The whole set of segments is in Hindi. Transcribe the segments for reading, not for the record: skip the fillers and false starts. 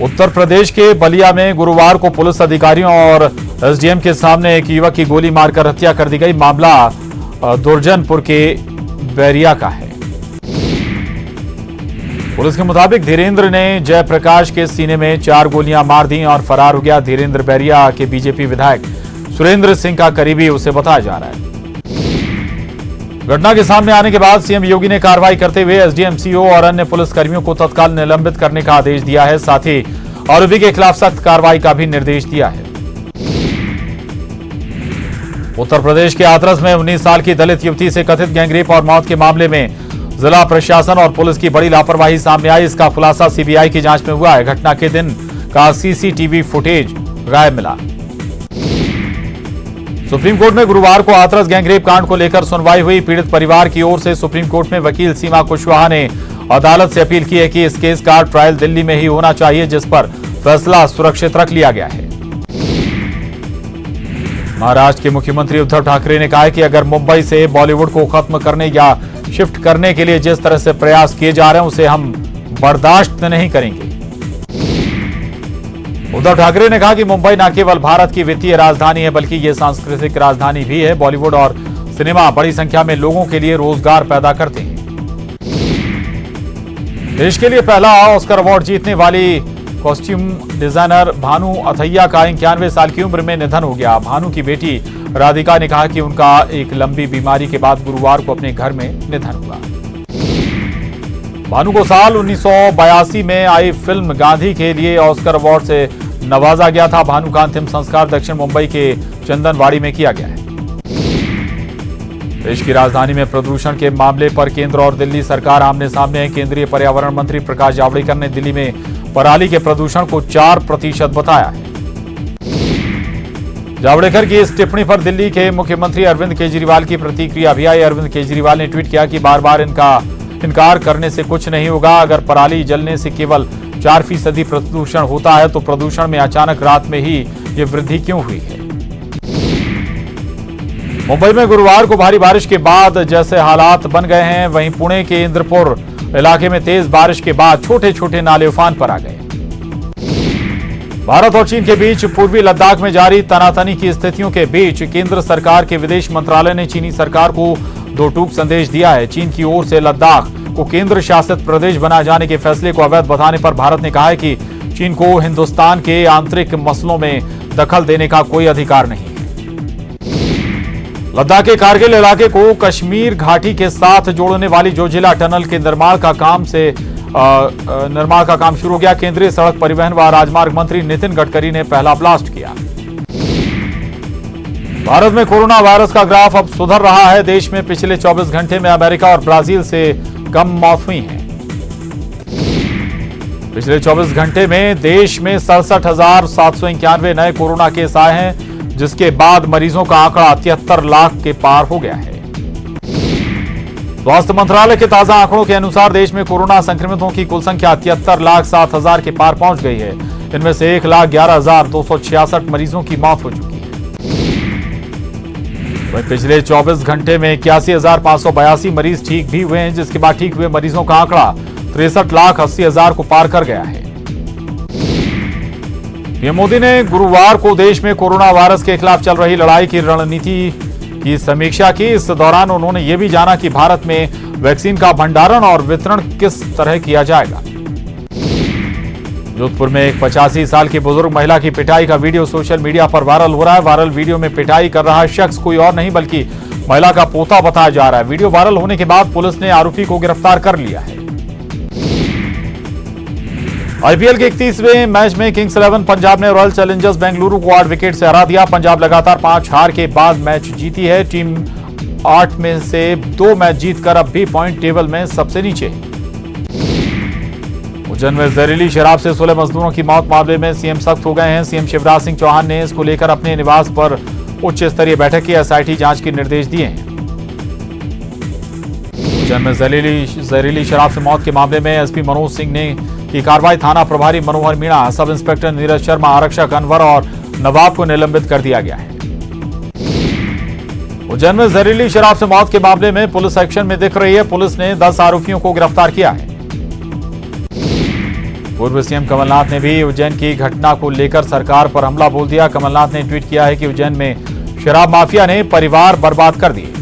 उत्तर प्रदेश के बलिया में गुरुवार को पुलिस अधिकारियों और एसडीएम के सामने एक युवक की गोली मारकर हत्या कर दी गई। मामला दुर्जनपुर के बैरिया का है। पुलिस के मुताबिक धीरेन्द्र ने जयप्रकाश के सीने में 4 गोलियां मार दी और फरार हो गया। धीरेन्द्र बैरिया के बीजेपी विधायक सुरेंद्र सिंह का करीबी उसे बताया जा रहा है। घटना के सामने आने के बाद सीएम योगी ने कार्रवाई करते हुए एसडीएम, सीओ और अन्य पुलिसकर्मियों को तत्काल निलंबित करने का आदेश दिया है। साथ ही आरोपी के खिलाफ सख्त कार्रवाई का भी निर्देश दिया है। उत्तर प्रदेश के हाथरस में 19 साल की दलित युवती से कथित गैंगरेप और मौत के मामले में जिला प्रशासन और पुलिस की बड़ी लापरवाही सामने आई। इसका खुलासा सीबीआई की जांच में हुआ है। घटना के दिन का सीसीटीवी फुटेज गायब मिला। सुप्रीम कोर्ट में गुरुवार को हाथरस गैंगरेप कांड को लेकर सुनवाई हुई। पीड़ित परिवार की ओर से सुप्रीम कोर्ट में वकील सीमा कुशवाहा ने अदालत से अपील की है कि इस केस का ट्रायल दिल्ली में ही होना चाहिए, जिस पर फैसला सुरक्षित रख लिया गया है। महाराष्ट्र के मुख्यमंत्री उद्धव ठाकरे ने कहा है कि अगर मुंबई से बॉलीवुड को खत्म करने या शिफ्ट करने के लिए जिस तरह से प्रयास किए जा रहे हैं उसे हम बर्दाश्त नहीं करेंगे। उद्धव ठाकरे ने कहा कि मुंबई न केवल भारत की वित्तीय राजधानी है बल्कि ये सांस्कृतिक राजधानी भी है। बॉलीवुड और सिनेमा बड़ी संख्या में लोगों के लिए रोजगार पैदा करते हैं। देश के लिए पहला ऑस्कर अवार्ड जीतने वाली कॉस्ट्यूम डिजाइनर भानु अथैया का 91 साल की उम्र में निधन हो गया। भानु की बेटी राधिका ने कहा कि उनका एक लंबी बीमारी के बाद गुरुवार को अपने घर में निधन हुआ। भानु को साल 1982 में आई फिल्म गांधी के लिए ऑस्कर अवार्ड से नवाजा गया था। भानु का अंतिम संस्कार दक्षिण मुंबई के चंदनवाड़ी में किया गया है। देश की राजधानी में प्रदूषण के मामले पर केंद्र और दिल्ली सरकार आमने सामने है। केंद्रीय पर्यावरण मंत्री प्रकाश जावड़ेकर ने दिल्ली में पराली के प्रदूषण को 4% बताया है। जावड़ेकर की इस टिप्पणी पर दिल्ली के मुख्यमंत्री अरविंद केजरीवाल की प्रतिक्रिया भी आई। अरविंद केजरीवाल ने ट्वीट किया कि बार बार इनकार करने से कुछ नहीं होगा। अगर पराली जलने से केवल 4% प्रदूषण होता है तो प्रदूषण में अचानक रात में ही ये वृद्धि क्यों हुई है। मुंबई में गुरुवार को भारी बारिश के बाद जैसे हालात बन गए हैं, वहीं पुणे के इंद्रपुर इलाके में तेज बारिश के बाद छोटे छोटे नाले उफान पर आ गए। भारत और चीन के बीच पूर्वी लद्दाख में जारी तनातनी की स्थितियों के बीच केंद्र सरकार के विदेश मंत्रालय ने चीनी सरकार को 2 टूक संदेश दिया है। चीन की ओर से लद्दाख को केंद्र शासित प्रदेश बनाए जाने के फैसले को अवैध बताने पर भारत ने कहा है कि चीन को हिंदुस्तान के आंतरिक मसलों में दखल देने का कोई अधिकार नहीं है। लद्दाख के कारगिल इलाके को कश्मीर घाटी के साथ जोड़ने वाली जोजिला टनल के निर्माण का काम शुरू हो गया। केंद्रीय सड़क परिवहन व राजमार्ग मंत्री नितिन गडकरी ने पहला ब्लास्ट किया। भारत में कोरोना वायरस का ग्राफ अब सुधर रहा है। देश में पिछले 24 घंटे में अमेरिका और ब्राजील से कम मौत हुई है। पिछले 24 घंटे में देश में 67,791 नए कोरोना केस आए हैं, जिसके बाद मरीजों का आंकड़ा 73 लाख के पार हो गया है। स्वास्थ्य मंत्रालय के ताजा आंकड़ों के अनुसार देश में कोरोना संक्रमितों की कुल संख्या 73,07,000 के पार पहुंच गई है। इनमें से 1,11,266 मरीजों की मौत हो चुकी है। वहीं पिछले 24 घंटे में 81,582 मरीज ठीक भी हुए हैं, जिसके बाद ठीक हुए मरीजों का आंकड़ा 63,80,000 को पार कर गया है। पीएम मोदी ने गुरुवार को देश में कोरोना वायरस के खिलाफ चल रही लड़ाई की रणनीति की समीक्षा की। इस दौरान उन्होंने ये भी जाना कि भारत में वैक्सीन का भंडारण और वितरण किस तरह किया जाएगा। जोधपुर में एक 85 साल की बुजुर्ग महिला की पिटाई का वीडियो सोशल मीडिया पर वायरल हो रहा है। वायरल वीडियो में पिटाई कर रहा शख्स कोई और नहीं बल्कि महिला का पोता बताया जा रहा है। वीडियो वायरल होने के बाद पुलिस ने आरोपी को गिरफ्तार कर लिया है। आईपीएल के 31वें मैच में किंग्स 11 पंजाब ने रॉयल चैलेंजर्स बेंगलुरु को 8 विकेट से हरा दिया। पंजाब लगातार 5 हार के बाद मैच जीती है। टीम 8 में से 2 मैच जीतकर अब भी पॉइंट टेबल में सबसे नीचे है। उज्जैन में जहरीली शराब से 16 मजदूरों की मौत मामले में सीएम सख्त हो गए हैं। सीएम शिवराज सिंह चौहान ने इसको लेकर अपने निवास पर उच्च स्तरीय बैठक की एसआईटी जांच के निर्देश दिए हैं। उज्जैन में जहरीली शराब से मौत के मामले में एसपी मनोज सिंह ने की कार्रवाई। थाना प्रभारी मनोहर मीणा, सब इंस्पेक्टर नीरज शर्मा, आरक्षक अनवर और नवाब को निलंबित कर दिया गया है। उज्जैन में जहरीली शराब से मौत के मामले में पुलिस एक्शन में दिख रही है। पुलिस ने 10 आरोपियों को गिरफ्तार किया है। पूर्व सीएम कमलनाथ ने भी उज्जैन की घटना को लेकर सरकार पर हमला बोल दिया। कमलनाथ ने ट्वीट किया है कि उज्जैन में शराब माफिया ने परिवार बर्बाद कर दिए।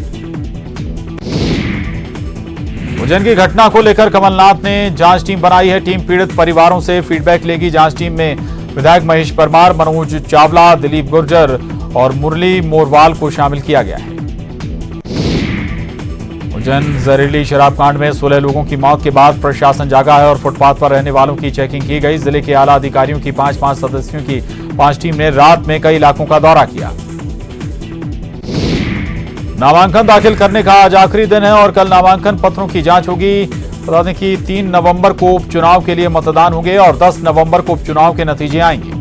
उज्जैन की घटना को लेकर कमलनाथ ने जांच टीम बनाई है। टीम पीड़ित परिवारों से फीडबैक लेगी। जांच टीम में विधायक महेश परमार, मनोज चावला, दिलीप गुर्जर और मुरली मोरवाल को शामिल किया गया है। उज्जैन जहरीली शराब कांड में 16 लोगों की मौत के बाद प्रशासन जागा है और फुटपाथ पर रहने वालों की चेकिंग की गई। जिले के आला अधिकारियों की 5 सदस्यों की 5 टीम ने रात में कई इलाकों का दौरा किया। नामांकन दाखिल करने का आज आखिरी दिन है और कल नामांकन पत्रों की जांच होगी। बता दें कि 3 नवंबर को उपचुनाव के लिए मतदान होंगे और 10 नवंबर को उपचुनाव के नतीजे आएंगे।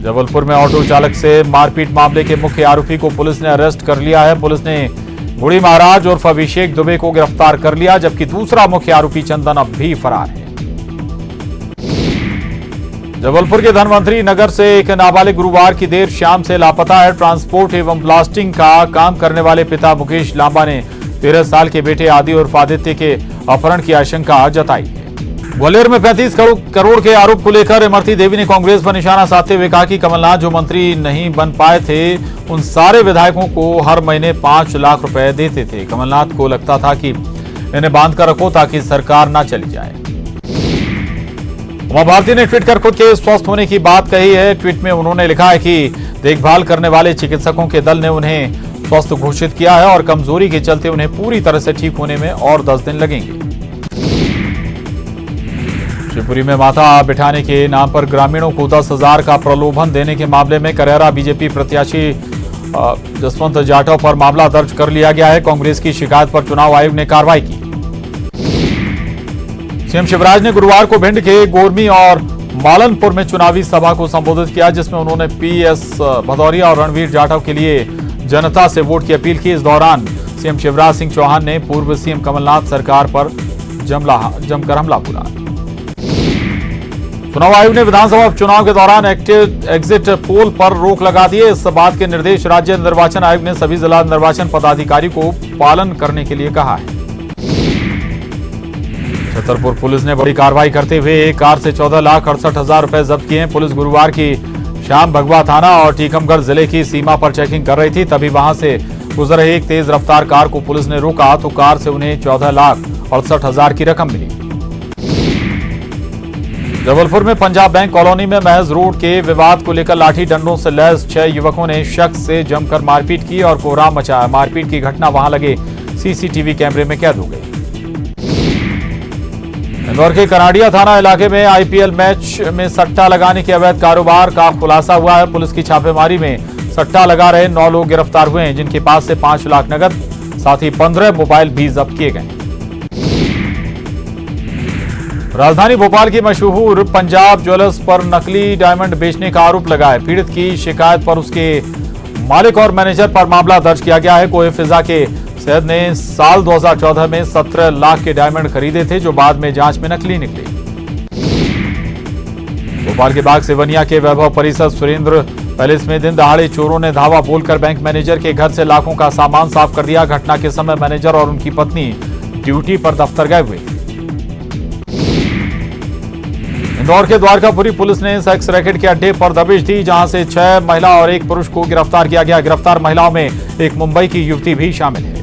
जबलपुर में ऑटो चालक से मारपीट मामले के मुख्य आरोपी को पुलिस ने अरेस्ट कर लिया है। पुलिस ने गुड़ी महाराज उर्फ अभिषेक दुबे को गिरफ्तार कर लिया, जबकि दूसरा मुख्य आरोपी चंदन अब भी फरार है। जबलपुर के धनवंतरी नगर से एक नाबालिग गुरुवार की देर शाम से लापता है। ट्रांसपोर्ट एवं ब्लास्टिंग का काम करने वाले पिता मुकेश लांबा ने 13 साल के बेटे आदि उर्फ आदित्य के अपहरण की आशंका जताई है। ग्वालियर में 35 करोड़ के आरोप को लेकर इमरती देवी ने कांग्रेस पर निशाना साधते हुए कहा कि कमलनाथ जो मंत्री नहीं बन पाए थे, उन सारे विधायकों को हर महीने 5 लाख रुपए देते थे। कमलनाथ को लगता था कि इन्हें बांध कर रखो ताकि सरकार ना चली जाए। उमा भारती ने ट्वीट कर खुद के स्वस्थ होने की बात कही है। ट्वीट में उन्होंने लिखा है कि देखभाल करने वाले चिकित्सकों के दल ने उन्हें स्वस्थ घोषित किया है और कमजोरी के चलते उन्हें पूरी तरह से ठीक होने में और 10 दिन लगेंगे। शिवपुरी में माथा बिठाने के नाम पर ग्रामीणों को 10,000 का प्रलोभन देने के मामले में करेरा बीजेपी प्रत्याशी जसवंत जाटव पर मामला दर्ज कर लिया गया है। कांग्रेस की शिकायत पर चुनाव आयोग ने कार्रवाई की। सीएम शिवराज ने गुरुवार को भिंड के गोरमी और मालनपुर में चुनावी सभा को संबोधित किया, जिसमें उन्होंने पीएस भदौरिया और रणवीर जाटव के लिए जनता से वोट की अपील की। इस दौरान सीएम शिवराज सिंह चौहान ने पूर्व सीएम कमलनाथ सरकार पर जमकर हमला बोला। चुनाव आयोग ने विधानसभा उपचुनाव के दौरान एग्जिट पोल पर रोक लगा दी है। इस बात के निर्देश राज्य निर्वाचन आयोग ने सभी जिला निर्वाचन पदाधिकारी को पालन करने के लिए कहा है। छतरपुर पुलिस ने बड़ी कार्रवाई करते हुए एक कार से 14,68,000 रुपए जब्त किए हैं। पुलिस गुरुवार की शाम भगवा थाना और टीकमगढ़ जिले की सीमा पर चेकिंग कर रही थी, तभी वहां से गुजर रही एक तेज रफ्तार कार को पुलिस ने रोका तो कार से उन्हें 14,68,000 की रकम मिली। जबलपुर में पंजाब बैंक कॉलोनी में महज रोड के विवाद को लेकर लाठी डंडों से लैस 6 युवकों ने शख्स से जमकर मारपीट की और कोहराम मचाया। मारपीट की घटना वहां लगे सीसीटीवी कैमरे में कैद हो गई। इंदौर के कनाडिया थाना इलाके में आईपीएल मैच में सट्टा लगाने के अवैध कारोबार का खुलासा हुआ है। पुलिस की छापेमारी में सट्टा लगा रहे 9 लोग गिरफ्तार हुए हैं, जिनके पास से 5 लाख नगद साथ ही 15 मोबाइल भी जब्त किए गए। राजधानी भोपाल की मशहूर पंजाब ज्वेलर्स पर नकली डायमंड बेचने का आरोप लगा है। पीड़ित की शिकायत पर उसके मालिक और मैनेजर पर मामला दर्ज किया गया है। कोहे फिजा के सैयद ने साल 2014 में 17 लाख के डायमंड खरीदे थे, जो बाद में जांच में नकली निकले। भोपाल के बाग सिवनिया के वैभव परिसर सुरेंद्र पैलेस में दिन दहाड़े चोरों ने धावा बोलकर बैंक मैनेजर के घर से लाखों का सामान साफ कर दिया। घटना के समय मैनेजर और उनकी पत्नी ड्यूटी पर दफ्तर गए हुए। इंदौर के द्वारकापुरी पुलिस ने सेक्स रैकेट के अड्डे पर दबिश दी, जहां से 6 महिला और 1 पुरुष को गिरफ्तार किया गया। गिरफ्तार महिलाओं में एक मुंबई की युवती भी शामिल है।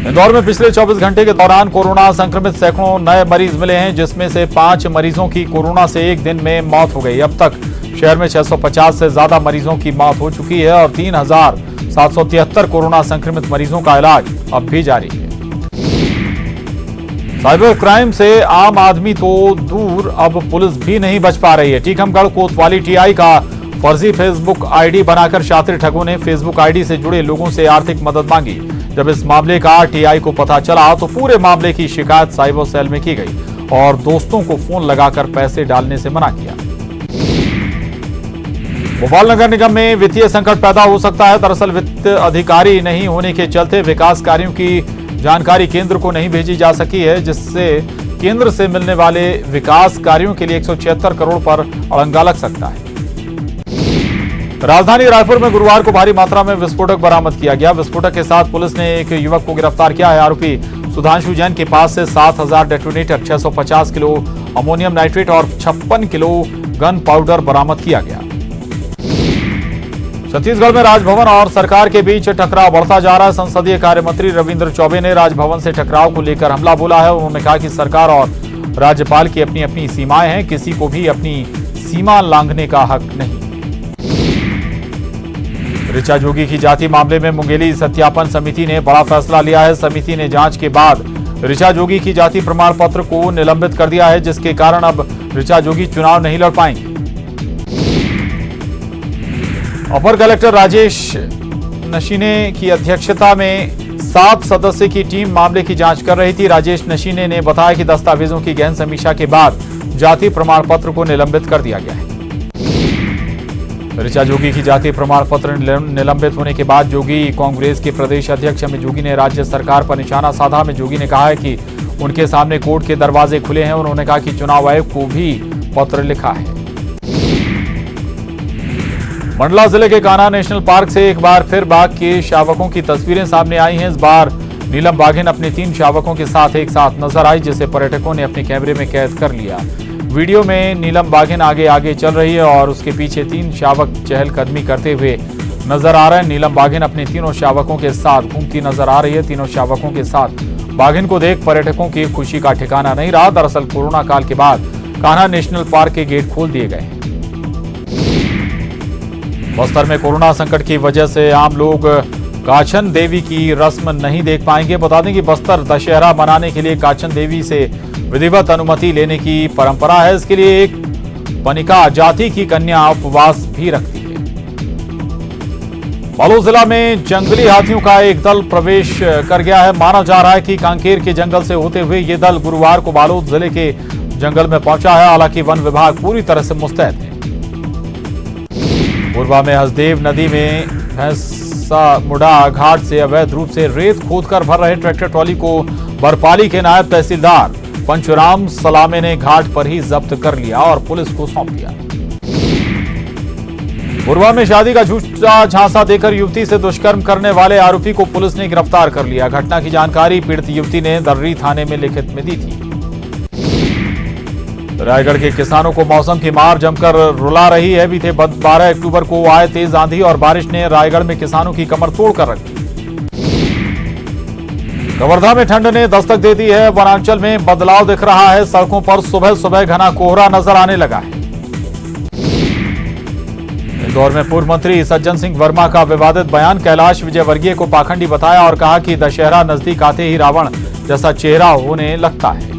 इंदौर में पिछले 24 घंटे के दौरान कोरोना संक्रमित सैकड़ों नए मरीज मिले हैं, जिसमें से 5 मरीजों की कोरोना से एक दिन में मौत हो गई। अब तक शहर में 650 से ज्यादा मरीजों की मौत हो चुकी है और 3,773 कोरोना संक्रमित मरीजों का इलाज अब भी जारी है। साइबर क्राइम से आम आदमी तो दूर, अब पुलिस भी नहीं बच पा रही है। टीकमगढ़ कोतवाली टीआई का फर्जी फेसबुक आईडी बनाकर शातिर ठगों ने फेसबुक आईडी से जुड़े लोगों से आर्थिक मदद मांगी। जब इस मामले का टीआई को पता चला तो पूरे मामले की शिकायत साइबर सेल में की गई और दोस्तों को फोन लगाकर पैसे डालने से मना किया। भोपाल नगर निगम में वित्तीय संकट पैदा हो सकता है। दरअसल वित्त अधिकारी नहीं होने के चलते विकास कार्यों की जानकारी केंद्र को नहीं भेजी जा सकी है, जिससे केंद्र से मिलने वाले विकास कार्यों के लिए 176 करोड़ पर अड़ंगा लग सकता है। राजधानी रायपुर में गुरुवार को भारी मात्रा में विस्फोटक बरामद किया गया। विस्फोटक के साथ पुलिस ने एक युवक को गिरफ्तार किया है। आरोपी सुधांशु जैन के पास से 7000 डेटोनेटर, 650 किलो अमोनियम नाइट्रेट और 56 किलो गन पाउडर बरामद किया गया। छत्तीसगढ़ में राजभवन और सरकार के बीच टकराव बढ़ता जा रहा है। संसदीय कार्य मंत्री रविंद्र चौबे ने राजभवन से टकराव को लेकर हमला बोला है। उन्होंने कहा कि सरकार और राज्यपाल की अपनी अपनी सीमाएं हैं, किसी को भी अपनी सीमा लांघने का हक नहीं। ऋचा जोगी की जाति मामले में मुंगेली सत्यापन समिति ने बड़ा फैसला लिया है। समिति ने जांच के बाद ऋचा जोगी की जाति प्रमाण पत्र को निलंबित कर दिया है, जिसके कारण अब ऋचा जोगी चुनाव नहीं लड़ पाएंगे। अपर कलेक्टर राजेश नशीने की अध्यक्षता में 7 सदस्य की टीम मामले की जांच कर रही थी। राजेश नशीने ने बताया कि दस्तावेजों की गहन समीक्षा के बाद जाति प्रमाण पत्र को निलंबित कर दिया गया है। ऋचा जोगी की जाति प्रमाण पत्र निलंबित होने के बाद जोगी कांग्रेस के प्रदेश अध्यक्ष अमित जोगी ने राज्य सरकार पर निशाना साधा। अमित जोगी ने कहा है कि उनके सामने कोर्ट के दरवाजे खुले हैं। उन्होंने कहा कि चुनाव आयोग को भी पत्र लिखा है। मंडला जिले के कान्हा नेशनल पार्क से एक बार फिर बाघ के शावकों की तस्वीरें सामने आई हैं। इस बार नीलम बाघिन अपने 3 शावकों के साथ एक साथ नजर आई, जिसे पर्यटकों ने अपने कैमरे में कैद कर लिया। वीडियो में नीलम बाघिन आगे आगे चल रही है और उसके पीछे 3 शावक चहलकदमी करते हुए नजर आ रहे हैं। नीलम बाघिन अपने तीनों शावकों के साथ घूमती नजर आ रही है। तीनों शावकों के साथ बाघिन को देख पर्यटकों की खुशी का ठिकाना नहीं रहा। दरअसल कोरोना काल के बाद कान्हा नेशनल पार्क के गेट खोल दिए गए हैं। बस्तर में कोरोना संकट की वजह से आम लोग काछन देवी की रस्म नहीं देख पाएंगे। बता दें कि बस्तर दशहरा मनाने के लिए काछन देवी से विधिवत अनुमति लेने की परंपरा है। इसके लिए एक बनिका जाति की कन्या उपवास भी रखती है। बालोद जिला में जंगली हाथियों का एक दल प्रवेश कर गया है। माना जा रहा है कि कांकेर के जंगल से होते हुए ये दल गुरुवार को बालोद जिले के जंगल में पहुंचा है। हालांकि वन विभाग पूरी तरह से मुस्तैद है। पूर्वा में हसदेव नदी में भैंसा मुड़ा घाट से अवैध रूप से रेत खोदकर भर रहे ट्रैक्टर ट्रॉली को बरपाली के नायब तहसीलदार पंचुराम सलामे ने घाट पर ही जब्त कर लिया और पुलिस को सौंप दिया। पूर्वा में शादी का झूठा झांसा देकर युवती से दुष्कर्म करने वाले आरोपी को पुलिस ने गिरफ्तार कर लिया। घटना की जानकारी पीड़ित युवती ने दर्री थाने में लिखित में दी थी। रायगढ़ के किसानों को मौसम की मार जमकर रुला रही है। बीते 12 अक्टूबर को आए तेज आंधी और बारिश ने रायगढ़ में किसानों की कमर तोड़कर रखी। कवर्धा में ठंड ने दस्तक दे दी है। वनांचल में बदलाव दिख रहा है। सड़कों पर सुबह सुबह घना कोहरा नजर आने लगा है। इंदौर में पूर्व मंत्री सज्जन सिंह वर्मा का विवादित बयान। कैलाश विजयवर्गीय को पाखंडी बताया और कहा कि दशहरा नजदीक आते ही रावण जैसा चेहरा होने लगता है।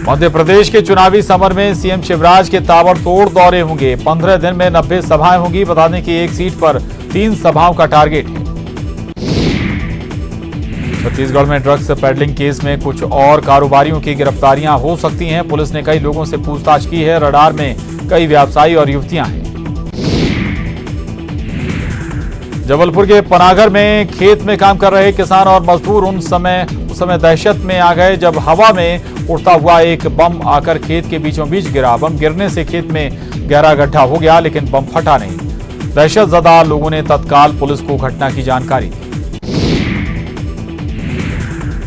मध्य प्रदेश के चुनावी समर में सीएम शिवराज के ताबड़तोड़ दौरे होंगे। 15 दिन में 90 सभाएं होंगी। बता दें कि एक सीट पर 3 सभाओं का टारगेट है। छत्तीसगढ़ में ड्रग्स पेडलिंग केस में कुछ और कारोबारियों की गिरफ्तारियां हो सकती हैं। पुलिस ने कई लोगों से पूछताछ की है। रडार में कई व्यवसायी और युवतियां हैं। जबलपुर के पनागर में खेत में काम कर रहे किसान और मजदूर उस समय दहशत में आ गए जब हवा में उड़ता हुआ एक बम आकर खेत के बीचों बीच गिरा। बम गिरने से खेत में गहरा गड्ढा हो गया, लेकिन बम फटा नहीं। दहशतजदा लोगों ने तत्काल पुलिस को घटना की जानकारी दी।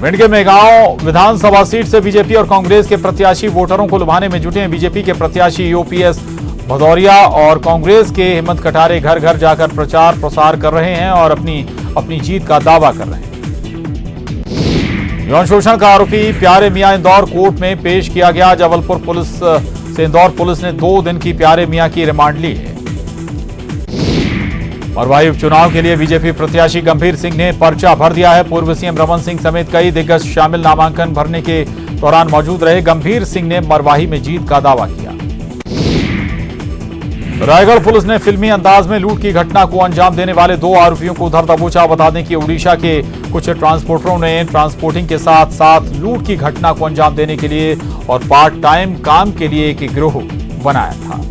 भिंड के मेगांव विधानसभा सीट से बीजेपी और कांग्रेस के प्रत्याशी वोटरों को लुभाने में जुटे हैं। बीजेपी के प्रत्याशी ओपीएस भदौरिया और कांग्रेस के हेमंत कटारे घर घर जाकर प्रचार प्रसार कर रहे हैं और अपनी जीत का दावा कर रहे हैं। यौन शोषण का आरोपी प्यारे मियां इंदौर कोर्ट में पेश किया गया। जबलपुर पुलिस से इंदौर पुलिस ने 2 दिन की प्यारे मियां की रिमांड ली है। मरवाही उपचुनाव के लिए बीजेपी प्रत्याशी गंभीर सिंह ने पर्चा भर दिया है। पूर्व सीएम रमन सिंह समेत कई दिग्गज शामिल नामांकन भरने के दौरान मौजूद रहे। गंभीर सिंह ने मरवाही में जीत का दावा किया। रायगढ़ पुलिस ने फिल्मी अंदाज में लूट की घटना को अंजाम देने वाले 2 आरोपियों को धर दबोचा। बता दें कि उड़ीसा के कुछ ट्रांसपोर्टरों ने ट्रांसपोर्टिंग के साथ साथ लूट की घटना को अंजाम देने के लिए और पार्ट टाइम काम के लिए एक गिरोह बनाया था।